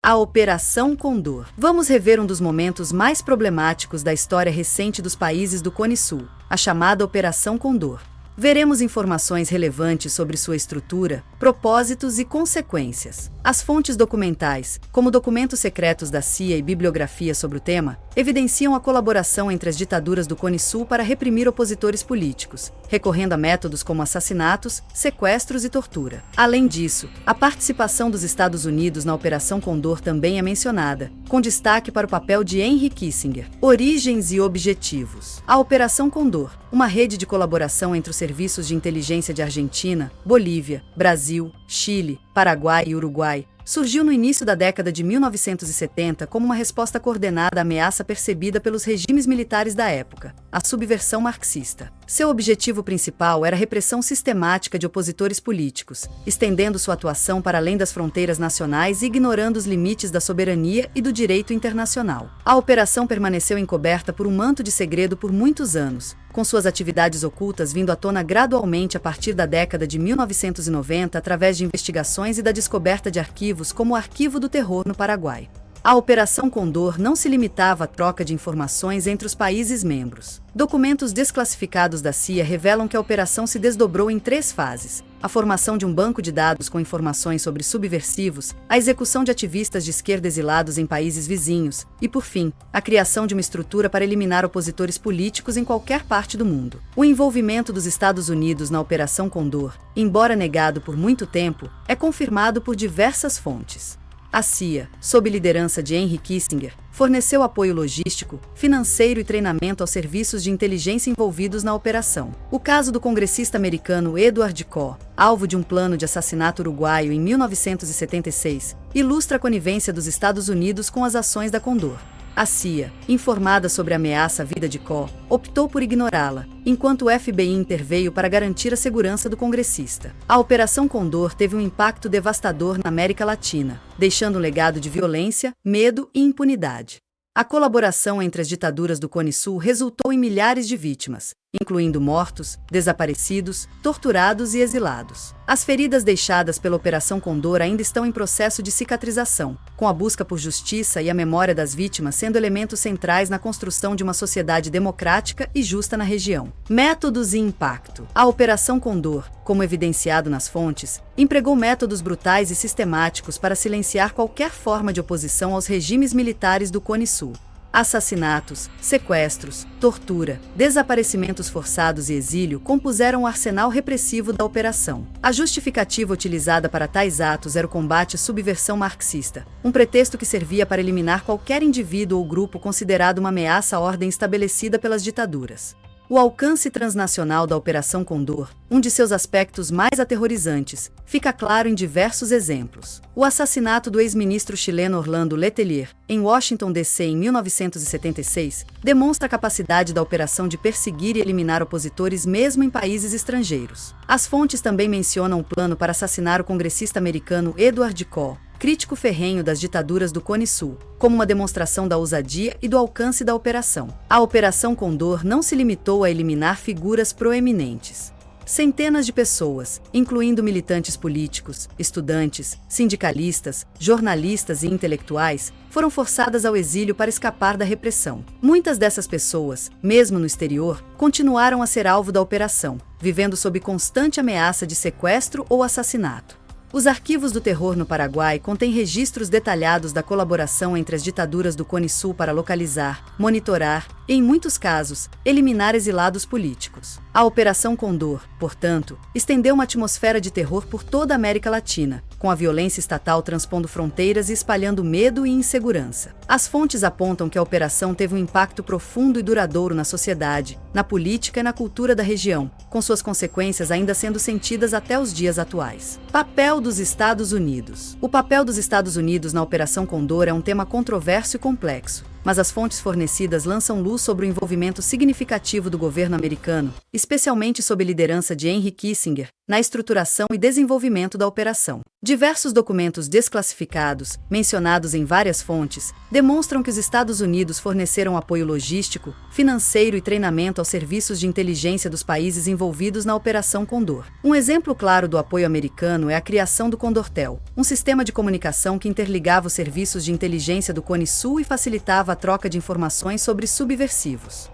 A Operação Condor. Vamos rever um dos momentos mais problemáticos da história recente dos países do Cone Sul, a chamada Operação Condor. Veremos informações relevantes sobre sua estrutura, propósitos e consequências. As fontes documentais, como documentos secretos da CIA e bibliografia sobre o tema, evidenciam a colaboração entre as ditaduras do Cone Sul para reprimir opositores políticos, recorrendo a métodos como assassinatos, sequestros e tortura. Além disso, a participação dos Estados Unidos na Operação Condor também é mencionada, com destaque para o papel de Henry Kissinger. Origens e objetivos. A Operação Condor, uma rede de colaboração entre os serviços de inteligência de Argentina, Bolívia, Brasil, Chile, Paraguai e Uruguai, surgiu no início da década de 1970 como uma resposta coordenada à ameaça percebida pelos regimes militares da época, a subversão marxista. Seu objetivo principal era a repressão sistemática de opositores políticos, estendendo sua atuação para além das fronteiras nacionais e ignorando os limites da soberania e do direito internacional. A operação permaneceu encoberta por um manto de segredo por muitos anos, com suas atividades ocultas vindo à tona gradualmente a partir da década de 1990 através de investigações e da descoberta de arquivos como o Arquivo do Terror no Paraguai. A Operação Condor não se limitava à troca de informações entre os países membros. Documentos desclassificados da CIA revelam que a operação se desdobrou em 3 fases: a formação de um banco de dados com informações sobre subversivos, a execução de ativistas de esquerda exilados em países vizinhos e, por fim, a criação de uma estrutura para eliminar opositores políticos em qualquer parte do mundo. O envolvimento dos Estados Unidos na Operação Condor, embora negado por muito tempo, é confirmado por diversas fontes. A CIA, sob liderança de Henry Kissinger, forneceu apoio logístico, financeiro e treinamento aos serviços de inteligência envolvidos na operação. O caso do congressista americano Edward Koo, alvo de um plano de assassinato uruguaio em 1976, ilustra a conivência dos Estados Unidos com as ações da Condor. A CIA, informada sobre a ameaça à vida de Koo, optou por ignorá-la, enquanto o FBI interveio para garantir a segurança do congressista. A Operação Condor teve um impacto devastador na América Latina, deixando um legado de violência, medo e impunidade. A colaboração entre as ditaduras do Cone Sul resultou em milhares de vítimas, incluindo mortos, desaparecidos, torturados e exilados. As feridas deixadas pela Operação Condor ainda estão em processo de cicatrização, com a busca por justiça e a memória das vítimas sendo elementos centrais na construção de uma sociedade democrática e justa na região. Métodos e impacto. A Operação Condor, como evidenciado nas fontes, empregou métodos brutais e sistemáticos para silenciar qualquer forma de oposição aos regimes militares do Cone Sul. Assassinatos, sequestros, tortura, desaparecimentos forçados e exílio compuseram o arsenal repressivo da operação. A justificativa utilizada para tais atos era o combate à subversão marxista, um pretexto que servia para eliminar qualquer indivíduo ou grupo considerado uma ameaça à ordem estabelecida pelas ditaduras. O alcance transnacional da Operação Condor, um de seus aspectos mais aterrorizantes, fica claro em diversos exemplos. O assassinato do ex-ministro chileno Orlando Letelier, em Washington, D.C. em 1976, demonstra a capacidade da operação de perseguir e eliminar opositores mesmo em países estrangeiros. As fontes também mencionam o plano para assassinar o congressista americano Edward Koo, crítico ferrenho das ditaduras do Cone Sul, como uma demonstração da ousadia e do alcance da operação. A Operação Condor não se limitou a eliminar figuras proeminentes. Centenas de pessoas, incluindo militantes políticos, estudantes, sindicalistas, jornalistas e intelectuais, foram forçadas ao exílio para escapar da repressão. Muitas dessas pessoas, mesmo no exterior, continuaram a ser alvo da operação, vivendo sob constante ameaça de sequestro ou assassinato. Os arquivos do terror no Paraguai contêm registros detalhados da colaboração entre as ditaduras do Cone Sul para localizar, monitorar e, em muitos casos, eliminar exilados políticos. A Operação Condor, portanto, estendeu uma atmosfera de terror por toda a América Latina, com a violência estatal transpondo fronteiras e espalhando medo e insegurança. As fontes apontam que a operação teve um impacto profundo e duradouro na sociedade, na política e na cultura da região, com suas consequências ainda sendo sentidas até os dias atuais. Papel dos Estados Unidos. O papel dos Estados Unidos na Operação Condor é um tema controverso e complexo, mas as fontes fornecidas lançam luz sobre o envolvimento significativo do governo americano, especialmente sob a liderança de Henry Kissinger, na estruturação e desenvolvimento da operação. Diversos documentos desclassificados, mencionados em várias fontes, demonstram que os Estados Unidos forneceram apoio logístico, financeiro e treinamento aos serviços de inteligência dos países envolvidos na Operação Condor. Um exemplo claro do apoio americano é a criação do Condortel, um sistema de comunicação que interligava os serviços de inteligência do Cone Sul e facilitava a troca de informações sobre subversivos.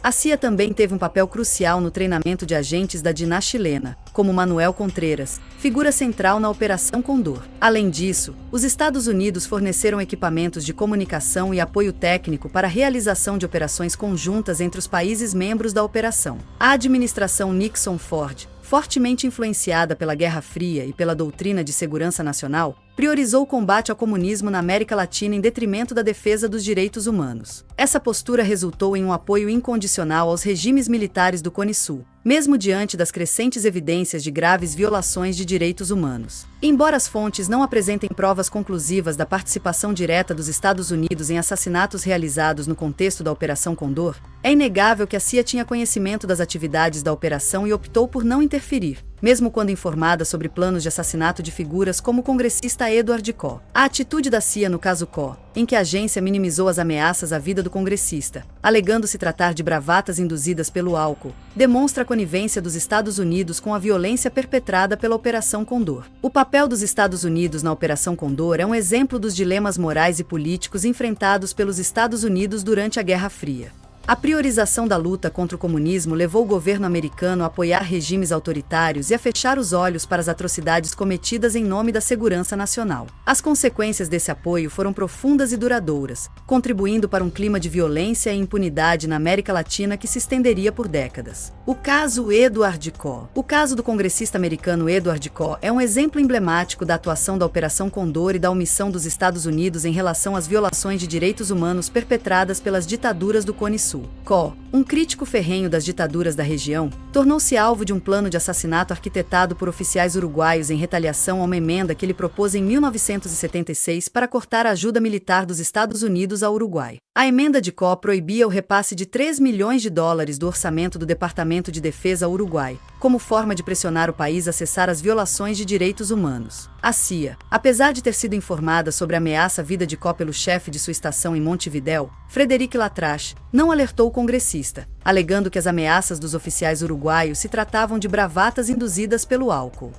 A CIA também teve um papel crucial no treinamento de agentes da DINA chilena, como Manuel Contreras, figura central na Operação Condor. Além disso, os Estados Unidos forneceram equipamentos de comunicação e apoio técnico para a realização de operações conjuntas entre os países membros da operação. A administração Nixon-Ford, fortemente influenciada pela Guerra Fria e pela doutrina de segurança nacional, priorizou o combate ao comunismo na América Latina em detrimento da defesa dos direitos humanos. Essa postura resultou em um apoio incondicional aos regimes militares do Cone Sul, mesmo diante das crescentes evidências de graves violações de direitos humanos. Embora as fontes não apresentem provas conclusivas da participação direta dos Estados Unidos em assassinatos realizados no contexto da Operação Condor, é inegável que a CIA tinha conhecimento das atividades da operação e optou por não interferir, mesmo quando informada sobre planos de assassinato de figuras como o congressista Edward Koo. A atitude da CIA no caso Koo, em que a agência minimizou as ameaças à vida do congressista, alegando se tratar de bravatas induzidas pelo álcool, demonstra a conivência dos Estados Unidos com a violência perpetrada pela Operação Condor. O papel dos Estados Unidos na Operação Condor é um exemplo dos dilemas morais e políticos enfrentados pelos Estados Unidos durante a Guerra Fria. A priorização da luta contra o comunismo levou o governo americano a apoiar regimes autoritários e a fechar os olhos para as atrocidades cometidas em nome da segurança nacional. As consequências desse apoio foram profundas e duradouras, contribuindo para um clima de violência e impunidade na América Latina que se estenderia por décadas. O caso Edward Koo. O caso do congressista americano Edward Koo é um exemplo emblemático da atuação da Operação Condor e da omissão dos Estados Unidos em relação às violações de direitos humanos perpetradas pelas ditaduras do Cone Sul. Koo, um crítico ferrenho das ditaduras da região, tornou-se alvo de um plano de assassinato arquitetado por oficiais uruguaios em retaliação a uma emenda que ele propôs em 1976 para cortar a ajuda militar dos Estados Unidos ao Uruguai. A emenda de Koo proibia o repasse de $3 milhões do orçamento do Departamento de Defesa ao Uruguai, como forma de pressionar o país a cessar as violações de direitos humanos. A CIA, apesar de ter sido informada sobre a ameaça à vida de Koo pelo chefe de sua estação em Montevidéu, Frederic Latrache, não alertou o congressista, alegando que as ameaças dos oficiais uruguaios se tratavam de bravatas induzidas pelo álcool.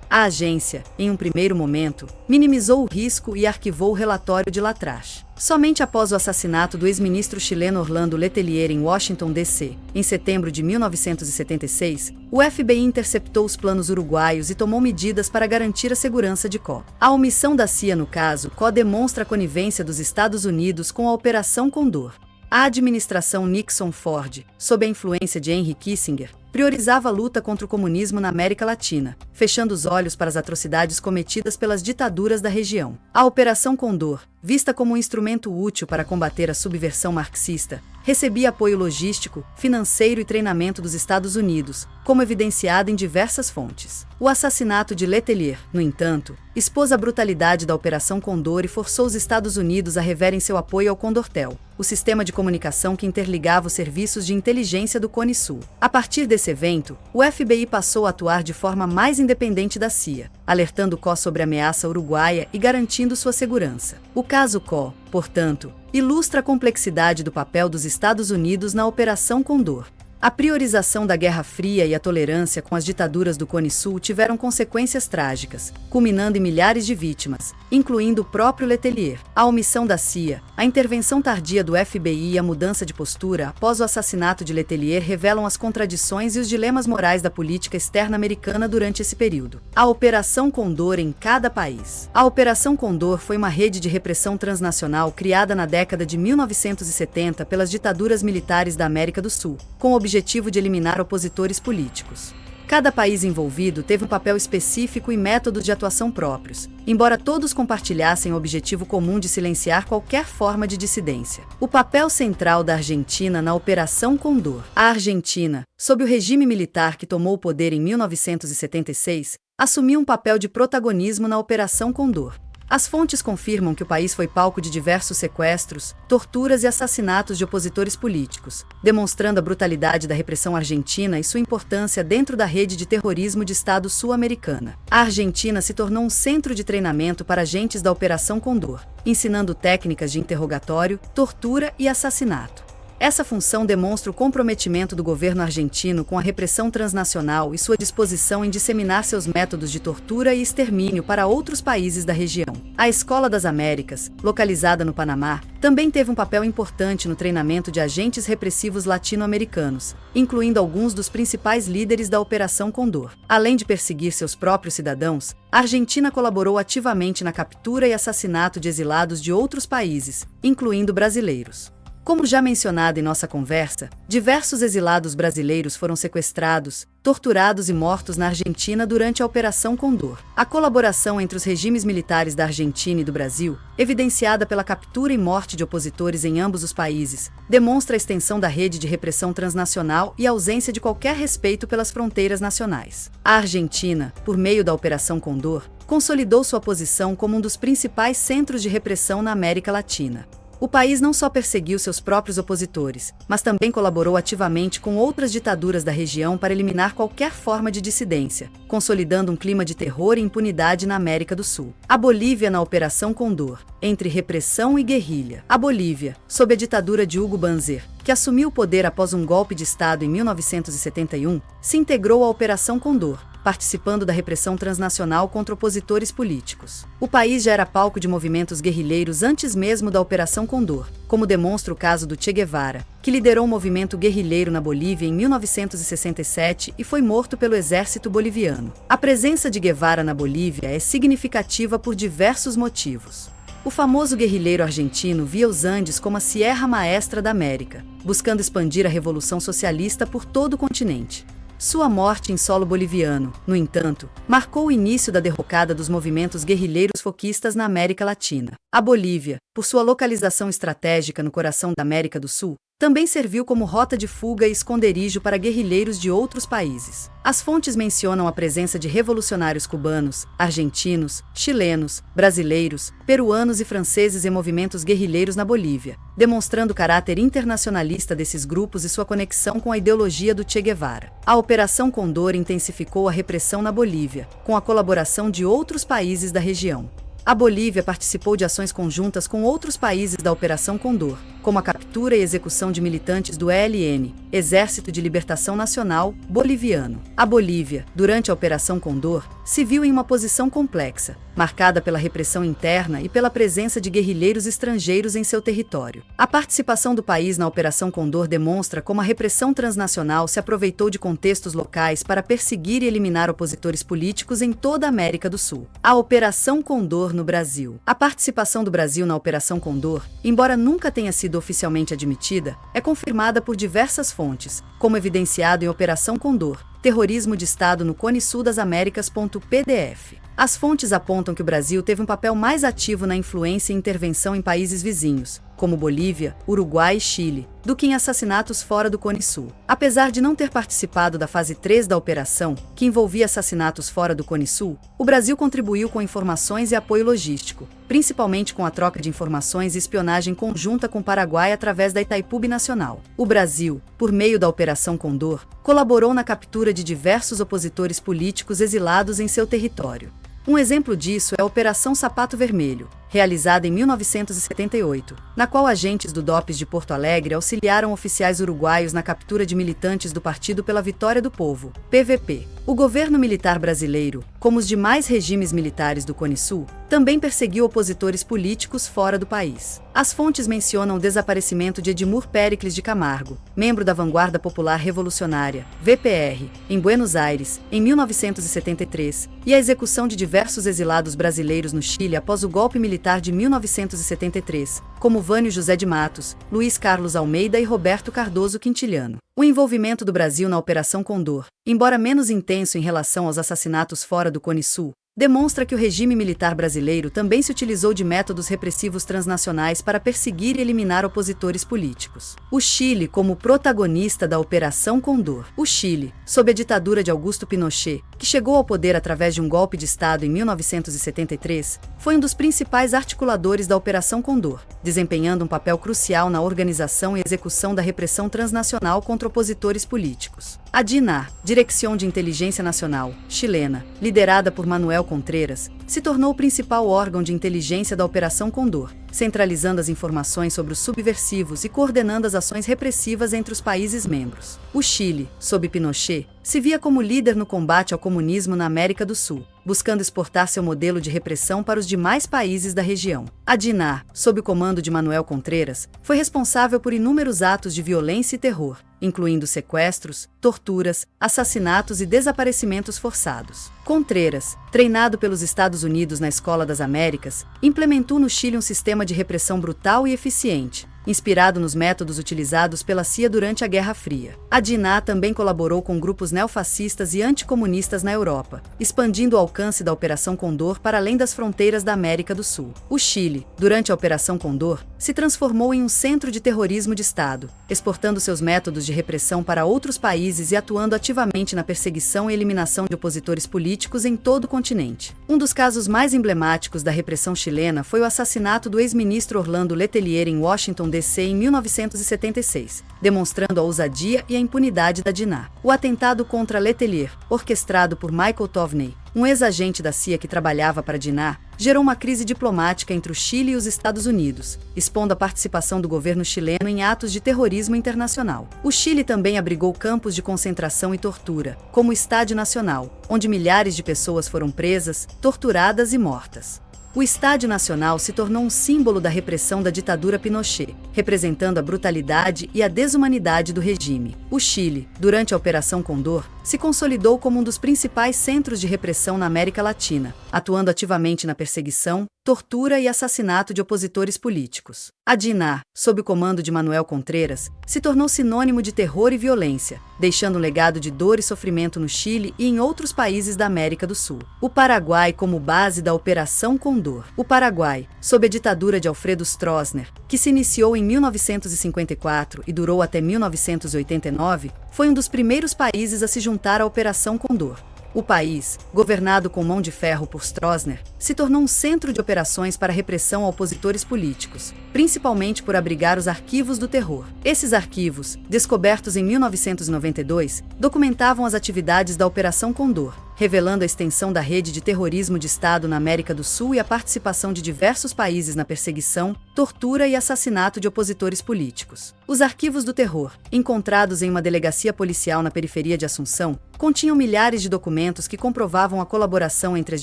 A agência, em um primeiro momento, minimizou o risco e arquivou o relatório de Latrache. Somente após o assassinato do ex-ministro chileno Orlando Letelier em Washington, D.C., em setembro de 1976, o FBI interceptou os planos uruguaios e tomou medidas para garantir a segurança de Koo. A omissão da CIA no caso Koo demonstra a conivência dos Estados Unidos com a Operação Condor. A administração Nixon-Ford, sob a influência de Henry Kissinger, priorizava a luta contra o comunismo na América Latina, fechando os olhos para as atrocidades cometidas pelas ditaduras da região. A Operação Condor, vista como um instrumento útil para combater a subversão marxista, recebia apoio logístico, financeiro e treinamento dos Estados Unidos, como evidenciado em diversas fontes. O assassinato de Letelier, no entanto, expôs a brutalidade da Operação Condor e forçou os Estados Unidos a reverem seu apoio ao Condortel, o sistema de comunicação que interligava os serviços de inteligência do Cone Sul. A partir desse evento, o FBI passou a atuar de forma mais independente da CIA, alertando Koo sobre a ameaça uruguaia e garantindo sua segurança. O caso Koo, portanto, ilustra a complexidade do papel dos Estados Unidos na Operação Condor. A priorização da Guerra Fria e a tolerância com as ditaduras do Cone Sul tiveram consequências trágicas, culminando em milhares de vítimas, incluindo o próprio Letelier. A omissão da CIA, a intervenção tardia do FBI e a mudança de postura após o assassinato de Letelier revelam as contradições e os dilemas morais da política externa americana durante esse período. A Operação Condor em cada país. A Operação Condor foi uma rede de repressão transnacional criada na década de 1970 pelas ditaduras militares da América do Sul, com o objetivo de eliminar opositores políticos. Cada país envolvido teve um papel específico e métodos de atuação próprios, embora todos compartilhassem o objetivo comum de silenciar qualquer forma de dissidência. O papel central da Argentina na Operação Condor. A Argentina, sob o regime militar que tomou o poder em 1976, assumiu um papel de protagonismo na Operação Condor. As fontes confirmam que o país foi palco de diversos sequestros, torturas e assassinatos de opositores políticos, demonstrando a brutalidade da repressão argentina e sua importância dentro da rede de terrorismo de Estado sul-americana. A Argentina se tornou um centro de treinamento para agentes da Operação Condor, ensinando técnicas de interrogatório, tortura e assassinato. Essa função demonstra o comprometimento do governo argentino com a repressão transnacional e sua disposição em disseminar seus métodos de tortura e extermínio para outros países da região. A Escola das Américas, localizada no Panamá, também teve um papel importante no treinamento de agentes repressivos latino-americanos, incluindo alguns dos principais líderes da Operação Condor. Além de perseguir seus próprios cidadãos, a Argentina colaborou ativamente na captura e assassinato de exilados de outros países, incluindo brasileiros. Como já mencionado em nossa conversa, diversos exilados brasileiros foram sequestrados, torturados e mortos na Argentina durante a Operação Condor. A colaboração entre os regimes militares da Argentina e do Brasil, evidenciada pela captura e morte de opositores em ambos os países, demonstra a extensão da rede de repressão transnacional e a ausência de qualquer respeito pelas fronteiras nacionais. A Argentina, por meio da Operação Condor, consolidou sua posição como um dos principais centros de repressão na América Latina. O país não só perseguiu seus próprios opositores, mas também colaborou ativamente com outras ditaduras da região para eliminar qualquer forma de dissidência, consolidando um clima de terror e impunidade na América do Sul. A Bolívia na Operação Condor, entre repressão e guerrilha. A Bolívia, sob a ditadura de Hugo Banzer, que assumiu o poder após um golpe de Estado em 1971, se integrou à Operação Condor, participando da repressão transnacional contra opositores políticos. O país já era palco de movimentos guerrilheiros antes mesmo da Operação Condor, como demonstra o caso do Che Guevara, que liderou um movimento guerrilheiro na Bolívia em 1967 e foi morto pelo exército boliviano. A presença de Guevara na Bolívia é significativa por diversos motivos. O famoso guerrilheiro argentino via os Andes como a Sierra Maestra da América, buscando expandir a revolução socialista por todo o continente. Sua morte em solo boliviano, no entanto, marcou o início da derrocada dos movimentos guerrilheiros foquistas na América Latina. A Bolívia, por sua localização estratégica no coração da América do Sul, também serviu como rota de fuga e esconderijo para guerrilheiros de outros países. As fontes mencionam a presença de revolucionários cubanos, argentinos, chilenos, brasileiros, peruanos e franceses em movimentos guerrilheiros na Bolívia, demonstrando o caráter internacionalista desses grupos e sua conexão com a ideologia do Che Guevara. A Operação Condor intensificou a repressão na Bolívia, com a colaboração de outros países da região. A Bolívia participou de ações conjuntas com outros países da Operação Condor, como a captura e execução de militantes do ELN, Exército de Libertação Nacional Boliviano. A Bolívia, durante a Operação Condor, se viu em uma posição complexa, marcada pela repressão interna e pela presença de guerrilheiros estrangeiros em seu território. A participação do país na Operação Condor demonstra como a repressão transnacional se aproveitou de contextos locais para perseguir e eliminar opositores políticos em toda a América do Sul. A Operação Condor no Brasil. A participação do Brasil na Operação Condor, embora nunca tenha sido oficialmente admitida, é confirmada por diversas fontes, como evidenciado em Operação Condor, Terrorismo de Estado no Cone Sul das Américas.pdf. As fontes apontam que o Brasil teve um papel mais ativo na influência e intervenção em países vizinhos, como Bolívia, Uruguai e Chile, do que em assassinatos fora do Cone Sul. Apesar de não ter participado da fase 3 da operação, que envolvia assassinatos fora do Cone Sul, o Brasil contribuiu com informações e apoio logístico, principalmente com a troca de informações e espionagem conjunta com o Paraguai através da Itaipu Binacional. O Brasil, por meio da Operação Condor, colaborou na captura de diversos opositores políticos exilados em seu território. Um exemplo disso é a Operação Sapato Vermelho, realizada em 1978, na qual agentes do DOPS de Porto Alegre auxiliaram oficiais uruguaios na captura de militantes do Partido pela Vitória do Povo, PVP. O governo militar brasileiro, como os demais regimes militares do Cone Sul, também perseguiu opositores políticos fora do país. As fontes mencionam o desaparecimento de Edmur Péricles de Camargo, membro da Vanguarda Popular Revolucionária, VPR, em Buenos Aires, em 1973, e a execução de diversos exilados brasileiros no Chile após o golpe militar de 1973, como Vânio José de Matos, Luiz Carlos Almeida e Roberto Cardoso Quintiliano. O envolvimento do Brasil na Operação Condor, embora menos intenso em relação aos assassinatos fora do Cone Sul, demonstra que o regime militar brasileiro também se utilizou de métodos repressivos transnacionais para perseguir e eliminar opositores políticos. O Chile como protagonista da Operação Condor. O Chile, sob a ditadura de Augusto Pinochet, que chegou ao poder através de um golpe de Estado em 1973, foi um dos principais articuladores da Operação Condor, desempenhando um papel crucial na organização e execução da repressão transnacional contra opositores políticos. A DINAR, Dirección de Inteligência Nacional, chilena, liderada por Manuel Contreras, se tornou o principal órgão de inteligência da Operação Condor, centralizando as informações sobre os subversivos e coordenando as ações repressivas entre os países membros. O Chile, sob Pinochet, se via como líder no combate ao comunismo na América do Sul, buscando exportar seu modelo de repressão para os demais países da região. A DINAR, sob o comando de Manuel Contreras, foi responsável por inúmeros atos de violência e terror, incluindo sequestros, torturas, assassinatos e desaparecimentos forçados. Contreras, treinado pelos Estados Unidos na Escola das Américas, implementou no Chile um sistema de repressão brutal e eficiente, inspirado nos métodos utilizados pela CIA durante a Guerra Fria. A DINAR também colaborou com grupos neofascistas e anticomunistas na Europa, expandindo o alcance da Operação Condor para além das fronteiras da América do Sul. O Chile, durante a Operação Condor, se transformou em um centro de terrorismo de Estado, exportando seus métodos de repressão para outros países e atuando ativamente na perseguição e eliminação de opositores políticos em todo o continente. Um dos casos mais emblemáticos da repressão chilena foi o assassinato do ex-ministro Orlando Letelier em Washington, D.C. em 1976, demonstrando a ousadia e a impunidade da DINAR. O atentado contra Letelier, orquestrado por Michael Tovney, um ex-agente da CIA que trabalhava para a DINAR, gerou uma crise diplomática entre o Chile e os Estados Unidos, expondo a participação do governo chileno em atos de terrorismo internacional. O Chile também abrigou campos de concentração e tortura, como o Estádio Nacional, onde milhares de pessoas foram presas, torturadas e mortas. O Estádio Nacional se tornou um símbolo da repressão da ditadura Pinochet, representando a brutalidade e a desumanidade do regime. O Chile, durante a Operação Condor, se consolidou como um dos principais centros de repressão na América Latina, atuando ativamente na perseguição, tortura e assassinato de opositores políticos. A DINAR, sob o comando de Manuel Contreras, se tornou sinônimo de terror e violência, deixando um legado de dor e sofrimento no Chile e em outros países da América do Sul. O Paraguai como base da Operação Condor. O Paraguai, sob a ditadura de Alfredo Stroessner, que se iniciou em 1954 e durou até 1989, foi um dos primeiros países a se juntar à Operação Condor. O país, governado com mão de ferro por Stroessner, se tornou um centro de operações para repressão a opositores políticos, principalmente por abrigar os arquivos do terror. Esses arquivos, descobertos em 1992, documentavam as atividades da Operação Condor, revelando a extensão da rede de terrorismo de Estado na América do Sul e a participação de diversos países na perseguição, tortura e assassinato de opositores políticos. Os arquivos do terror, encontrados em uma delegacia policial na periferia de Assunção, continham milhares de documentos que comprovavam a colaboração entre as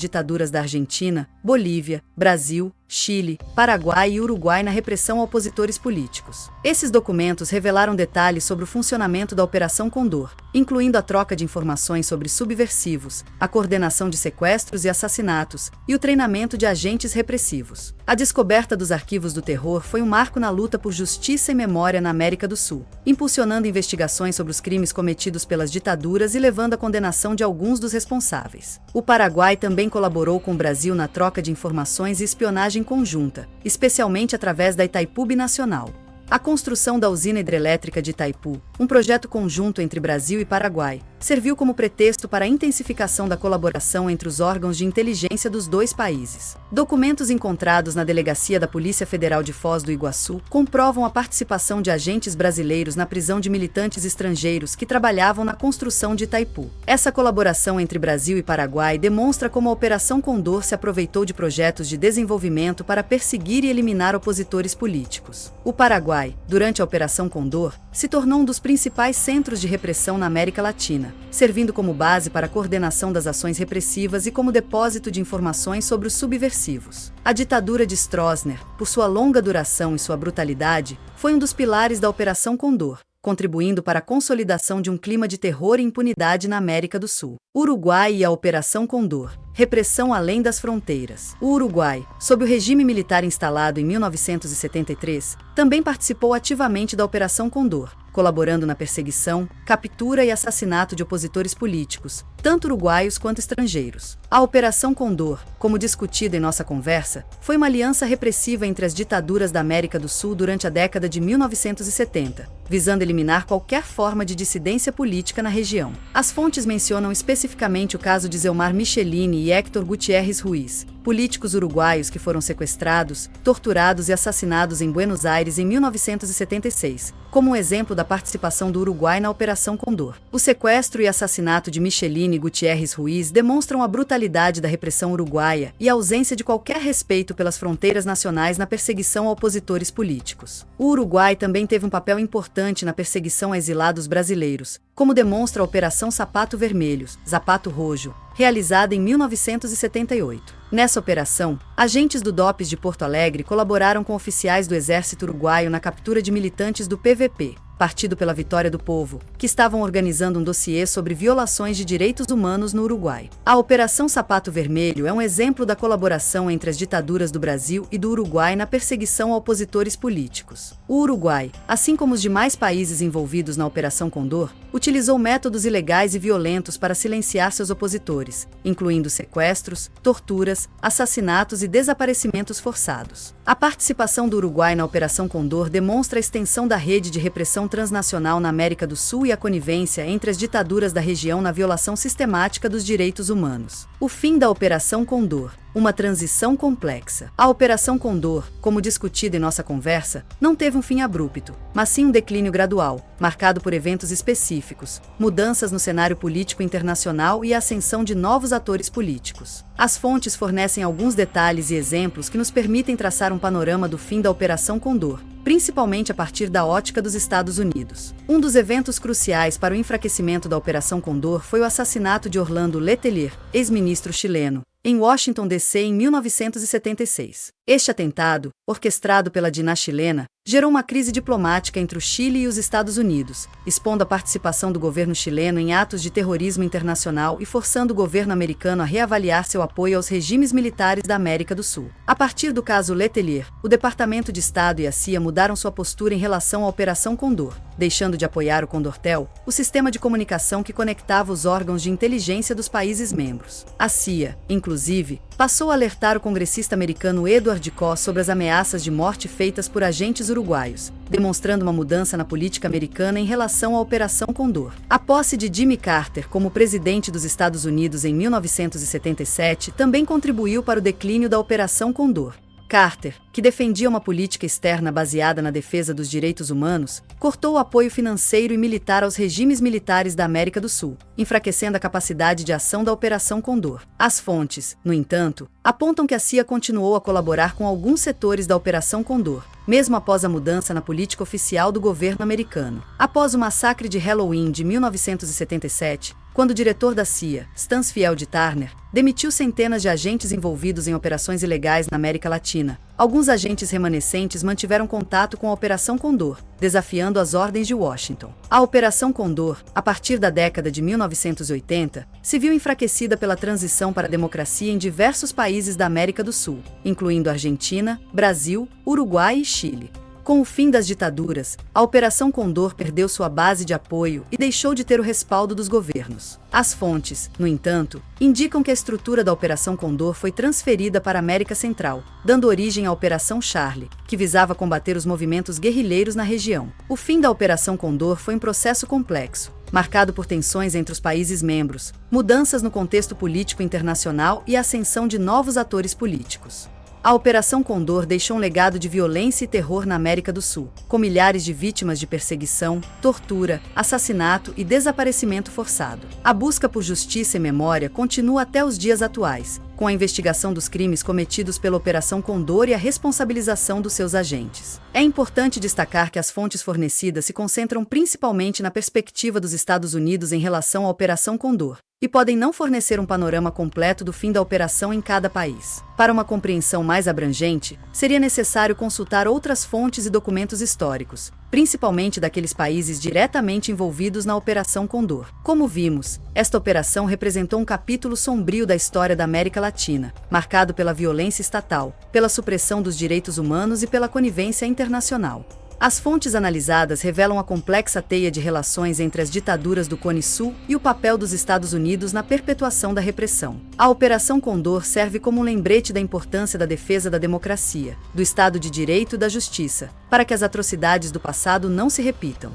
ditaduras da Argentina, Bolívia, Brasil, Chile, Paraguai e Uruguai na repressão a opositores políticos. Esses documentos revelaram detalhes sobre o funcionamento da Operação Condor, incluindo a troca de informações sobre subversivos, a coordenação de sequestros e assassinatos, e o treinamento de agentes repressivos. A descoberta dos arquivos do terror foi um marco na luta por justiça e memória na América do Sul, impulsionando investigações sobre os crimes cometidos pelas ditaduras e levando à condenação de alguns dos responsáveis. O Paraguai também colaborou com o Brasil na troca de informações e espionagem conjunta, especialmente através da Itaipu Binacional. A construção da usina hidrelétrica de Itaipu, um projeto conjunto entre Brasil e Paraguai, serviu como pretexto para a intensificação da colaboração entre os órgãos de inteligência dos dois países. Documentos encontrados na delegacia da Polícia Federal de Foz do Iguaçu comprovam a participação de agentes brasileiros na prisão de militantes estrangeiros que trabalhavam na construção de Itaipu. Essa colaboração entre Brasil e Paraguai demonstra como a Operação Condor se aproveitou de projetos de desenvolvimento para perseguir e eliminar opositores políticos. O Paraguai, durante a Operação Condor, se tornou um dos principais centros de repressão na América Latina, servindo como base para a coordenação das ações repressivas e como depósito de informações sobre os subversivos. A ditadura de Stroessner, por sua longa duração e sua brutalidade, foi um dos pilares da Operação Condor, contribuindo para a consolidação de um clima de terror e impunidade na América do Sul. Uruguai e a Operação Condor. Repressão além das fronteiras. O Uruguai, sob o regime militar instalado em 1973, também participou ativamente da Operação Condor, colaborando na perseguição, captura e assassinato de opositores políticos, tanto uruguaios quanto estrangeiros. A Operação Condor, como discutido em nossa conversa, foi uma aliança repressiva entre as ditaduras da América do Sul durante a década de 1970, visando eliminar qualquer forma de dissidência política na região. As fontes mencionam especificamente o caso de Zelmar Michelini e Héctor Gutierrez Ruiz, políticos uruguaios que foram sequestrados, torturados e assassinados em Buenos Aires em 1976, como um exemplo da participação do Uruguai na Operação Condor. O sequestro e assassinato de Michelini e Gutierrez Ruiz demonstram a brutalidade da repressão uruguaia e a ausência de qualquer respeito pelas fronteiras nacionais na perseguição a opositores políticos. O Uruguai também teve um papel importante na perseguição a exilados brasileiros, como demonstra a Operação Sapato Vermelho, Zapato Rojo, realizada em 1978. Nessa operação, agentes do DOPS de Porto Alegre colaboraram com oficiais do Exército Uruguaio na captura de militantes do PVP, Partido pela Vitória do Povo, que estavam organizando um dossiê sobre violações de direitos humanos no Uruguai. A Operação Sapato Vermelho é um exemplo da colaboração entre as ditaduras do Brasil e do Uruguai na perseguição a opositores políticos. O Uruguai, assim como os demais países envolvidos na Operação Condor, utilizou métodos ilegais e violentos para silenciar seus opositores, incluindo sequestros, torturas, assassinatos e desaparecimentos forçados. A participação do Uruguai na Operação Condor demonstra a extensão da rede de repressão transnacional na América do Sul e a conivência entre as ditaduras da região na violação sistemática dos direitos humanos. O fim da Operação Condor. Uma transição complexa. A Operação Condor, como discutido em nossa conversa, não teve um fim abrupto, mas sim um declínio gradual, marcado por eventos específicos, mudanças no cenário político internacional e a ascensão de novos atores políticos. As fontes fornecem alguns detalhes e exemplos que nos permitem traçar um panorama do fim da Operação Condor, principalmente a partir da ótica dos Estados Unidos. Um dos eventos cruciais para o enfraquecimento da Operação Condor foi o assassinato de Orlando Letelier, ex-ministro chileno, em Washington, D.C. em 1976. Este atentado, orquestrado pela dinastia chilena, gerou uma crise diplomática entre o Chile e os Estados Unidos, expondo a participação do governo chileno em atos de terrorismo internacional e forçando o governo americano a reavaliar seu apoio aos regimes militares da América do Sul. A partir do caso Letelier, o Departamento de Estado e a CIA mudaram sua postura em relação à Operação Condor, deixando de apoiar o Condortel, o sistema de comunicação que conectava os órgãos de inteligência dos países membros. A CIA, inclusive, passou a alertar o congressista americano Edward Koch sobre as ameaças de morte feitas por agentes uruguaios, demonstrando uma mudança na política americana em relação à Operação Condor. A posse de Jimmy Carter como presidente dos Estados Unidos em 1977 também contribuiu para o declínio da Operação Condor. Carter, que defendia uma política externa baseada na defesa dos direitos humanos, cortou o apoio financeiro e militar aos regimes militares da América do Sul, enfraquecendo a capacidade de ação da Operação Condor. As fontes, no entanto, apontam que a CIA continuou a colaborar com alguns setores da Operação Condor, mesmo após a mudança na política oficial do governo americano. Após o massacre de Halloween de 1977, quando o diretor da CIA, Stansfield Turner, demitiu centenas de agentes envolvidos em operações ilegais na América Latina, alguns agentes remanescentes mantiveram contato com a Operação Condor, desafiando as ordens de Washington. A Operação Condor, a partir da década de 1980, se viu enfraquecida pela transição para a democracia em diversos países da América do Sul, incluindo Argentina, Brasil, Uruguai e Chile. Com o fim das ditaduras, a Operação Condor perdeu sua base de apoio e deixou de ter o respaldo dos governos. As fontes, no entanto, indicam que a estrutura da Operação Condor foi transferida para a América Central, dando origem à Operação Charlie, que visava combater os movimentos guerrilheiros na região. O fim da Operação Condor foi um processo complexo, marcado por tensões entre os países membros, mudanças no contexto político internacional e a ascensão de novos atores políticos. A Operação Condor deixou um legado de violência e terror na América do Sul, com milhares de vítimas de perseguição, tortura, assassinato e desaparecimento forçado. A busca por justiça e memória continua até os dias atuais, com a investigação dos crimes cometidos pela Operação Condor e a responsabilização dos seus agentes. É importante destacar que as fontes fornecidas se concentram principalmente na perspectiva dos Estados Unidos em relação à Operação Condor, e podem não fornecer um panorama completo do fim da operação em cada país. Para uma compreensão mais abrangente, seria necessário consultar outras fontes e documentos históricos, principalmente daqueles países diretamente envolvidos na Operação Condor. Como vimos, esta operação representou um capítulo sombrio da história da América Latina, marcado pela violência estatal, pela supressão dos direitos humanos e pela conivência internacional. As fontes analisadas revelam a complexa teia de relações entre as ditaduras do Cone Sul e o papel dos Estados Unidos na perpetuação da repressão. A Operação Condor serve como um lembrete da importância da defesa da democracia, do Estado de Direito e da justiça, para que as atrocidades do passado não se repitam.